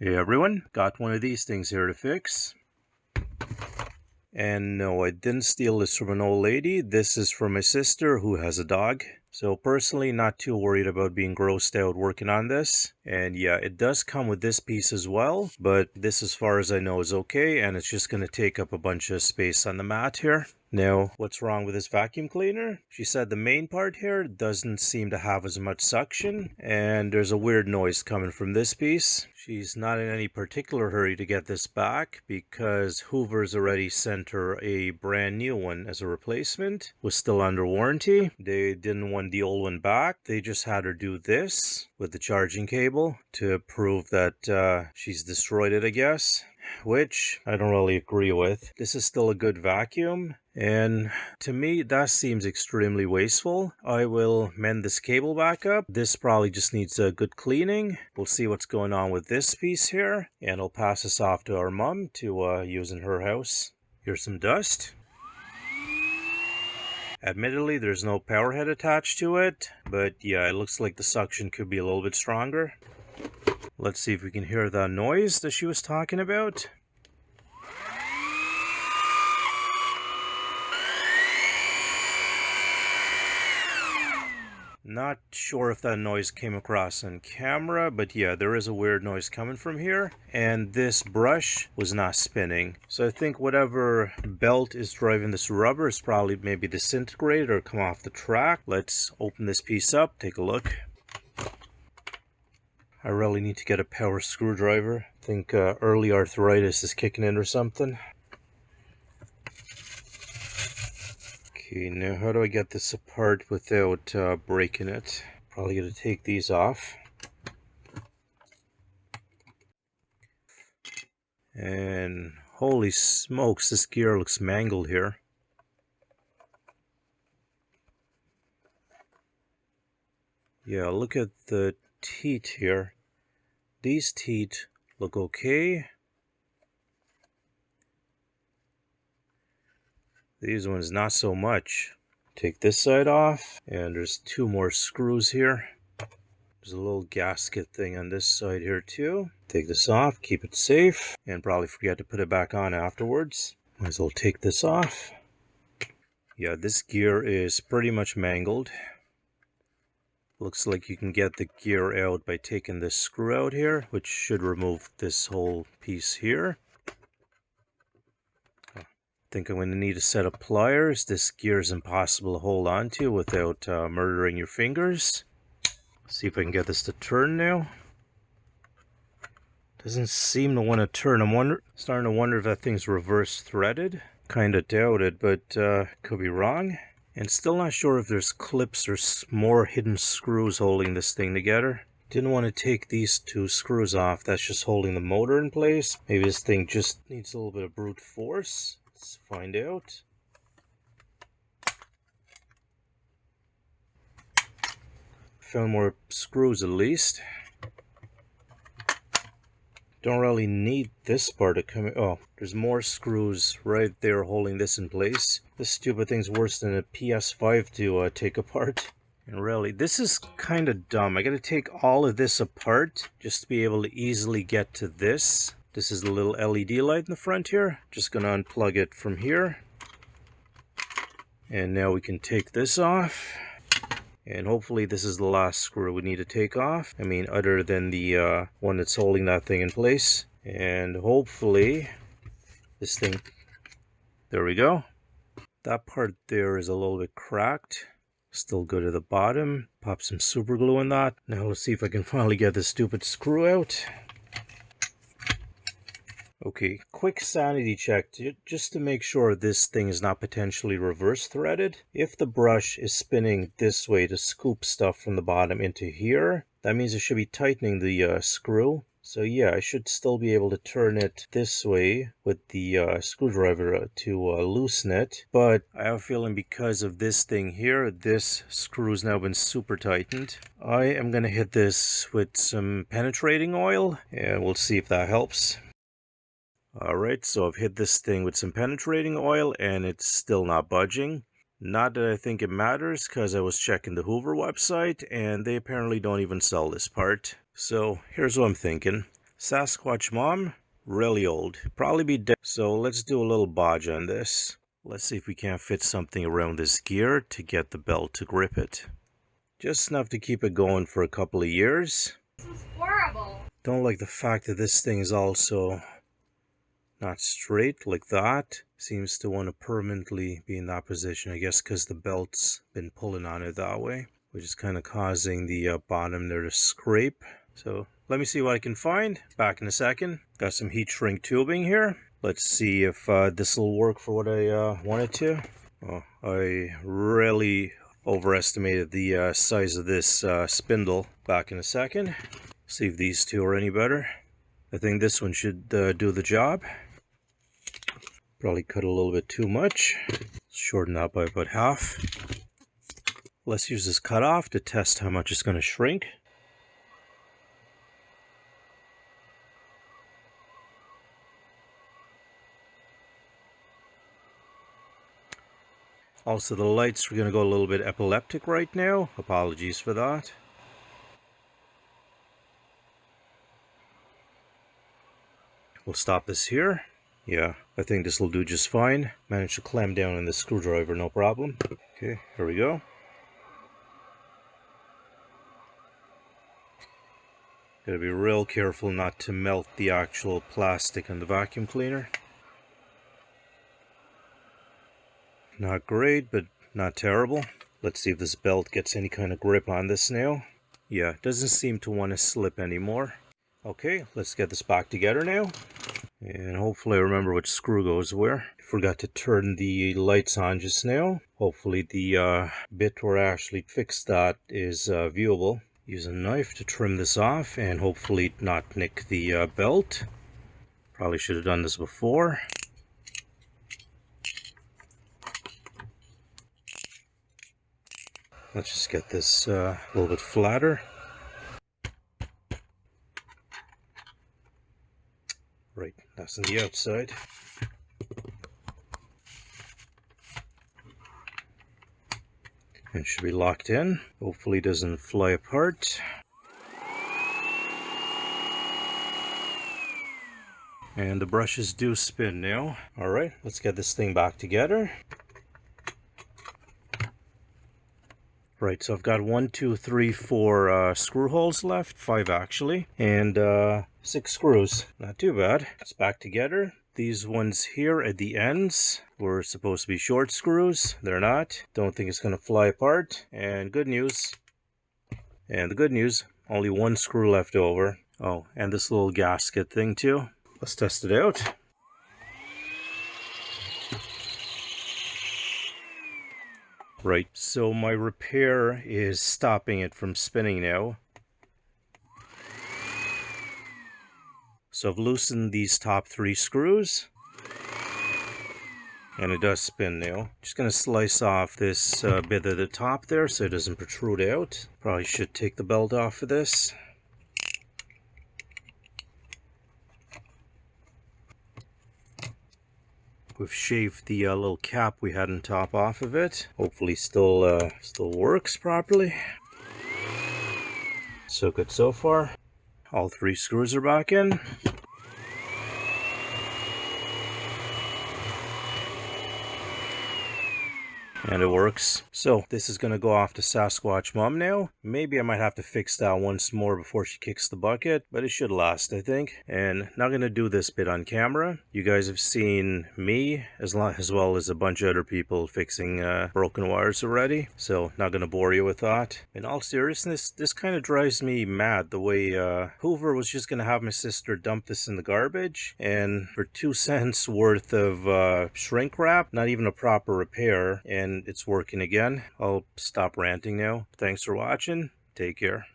Hey everyone, got one of these things here to fix. And no, I didn't steal this from an old lady. This is from my sister who has a dog. So personally, not too worried about being grossed out working on this. And yeah, it does come with this piece as well, but this as far as I know is okay, and it's just going to take up a bunch of space on the mat here. Now, what's wrong with this vacuum cleaner? She said the main part here doesn't seem to have as much suction, and there's a weird noise coming from this piece. She's not in any particular hurry to get this back because Hoover's already sent her a brand new one as a replacement. Was still under warranty. They didn't want the old one back. They just had her do this with the charging cable to prove that she's destroyed it, I guess. Which I don't really agree with. This is still a good vacuum, and to me that seems extremely wasteful. I will mend this cable back up. This probably just needs a good cleaning. We'll see what's going on with this piece here, and I'll pass this off to our mom to use in her house. Here's some dust. Admittedly, there's no power head attached to it, but yeah, it looks like the suction could be a little bit stronger. Let's see if we can hear that noise that she was talking about. Not sure if that noise came across on camera, but yeah, there is a weird noise coming from here. And this brush was not spinning. So I think whatever belt is driving this rubber is probably maybe disintegrated or come off the track. Let's open this piece up, take a look. I really need to get a power screwdriver. I think early arthritis is kicking in or something. Okay, now how do I get this apart without breaking it? Probably going to take these off. And holy smokes, this gear looks mangled here. Yeah, look at the teeth here. These teeth look okay. These ones not so much. Take this side off, and there's two more screws here. There's a little gasket thing on this side here too. Take this off, keep it safe, and probably forget to put it back on afterwards. Might as well take this off. Yeah, this gear is pretty much mangled. Looks like you can get the gear out by taking this screw out here, which should remove this whole piece here. I think I'm going to need a set of pliers. This gear is impossible to hold on to without murdering your fingers. See if I can get this to turn now. Doesn't seem to want to turn. I'm starting to wonder if that thing's reverse threaded. Kind of doubt it, but could be wrong. And still not sure if there's clips or more hidden screws holding this thing together. Didn't want to take these two screws off. That's just holding the motor in place. Maybe this thing just needs a little bit of brute force. Let's find out. Found more screws at least. Don't really need this part to come in. Oh, there's more screws right there holding this in place. This stupid thing's worse than a PS5 to take apart. And really, this is kind of dumb. I gotta take all of this apart just to be able to easily get to this. This is the little LED light in the front here. Just gonna unplug it from here. And now we can take this off. And hopefully this is the last screw we need to take off. I mean, other than the one that's holding that thing in place. And hopefully this thing, there we go. That part there is a little bit cracked. Still good at the bottom. Pop some super glue in that. Now let's see if I can finally get this stupid screw out. Okay, quick sanity check just to make sure this thing is not potentially reverse threaded. If the brush is spinning this way to scoop stuff from the bottom into here, that means it should be tightening the screw. So yeah, I should still be able to turn it this way with the screwdriver to loosen it. But I have a feeling because of this thing here, this screw's now been super tightened. I am going to hit this with some penetrating oil, and we'll see if that helps. Alright, so I've hit this thing with some penetrating oil and it's still not budging. Not that I think it matters, because I was checking the Hoover website and they apparently don't even sell this part. So here's what I'm thinking. Sasquatch mom, really old. Probably be dead. So let's do a little bodge on this. Let's see if we can't fit something around this gear to get the belt to grip it. Just enough to keep it going for a couple of years. This is horrible. Don't like the fact that this thing is also not straight like that. Seems to want to permanently be in that position, I guess because the belt's been pulling on it that way, which is kind of causing the bottom there to scrape. So let me see what I can find. Back in a second. Got some heat shrink tubing here. Let's see if this will work for what I wanted to. Oh, I really overestimated the size of this spindle. Back in a second. See if these two are any better. I think this one should do the job. Probably cut a little bit too much. Shorten that by about half. Let's use this cutoff to test how much it's going to shrink. Also, the lights are going to go a little bit epileptic right now. Apologies for that. We'll stop this here. Yeah, I think this will do just fine. Managed to clamp down on the screwdriver, no problem. Okay, here we go. Gotta be real careful not to melt the actual plastic on the vacuum cleaner. Not great, but not terrible. Let's see if this belt gets any kind of grip on this now. Yeah, it doesn't seem to want to slip anymore. Okay, let's get this back together now. And hopefully I remember which screw goes where. Forgot to turn the lights on just now. Hopefully the bit where I actually fixed that is viewable. Use a knife to trim this off and hopefully not nick the belt. Probably should have done this before. Let's just get this a little bit flatter. Right, that's on the outside. And it should be locked in. Hopefully it doesn't fly apart. And the brushes do spin now. Alright, let's get this thing back together. Right, so I've got 1, 2, 3, 4 screw holes left. 5 actually. And 6 screws. Not too bad. It's back together. These ones here at the ends were supposed to be short screws. They're not. Don't think it's going to fly apart. And good news. And the good news, only 1 screw left over. Oh, and this little gasket thing too. Let's test it out. Right, so my repair is stopping it from spinning now. So I've loosened these top 3 screws. And it does spin now. Just going to slice off this bit at the top there so it doesn't protrude out. Probably should take the belt off of this. We've shaved the little cap we had on top off of it. Hopefully still works properly. So good so far. All 3 screws are back in. And it works. So this is going to go off to Sasquatch Mom now. Maybe I might have to fix that once more before she kicks the bucket, but it should last, I think. And not going to do this bit on camera. You guys have seen me as well as a bunch of other people fixing broken wires already. So not going to bore you with that. In all seriousness, this kind of drives me mad the way Hoover was just going to have my sister dump this in the garbage. And for 2 cents worth of shrink wrap, not even a proper repair, and it's working again. I'll stop ranting now. Thanks for watching. Take care.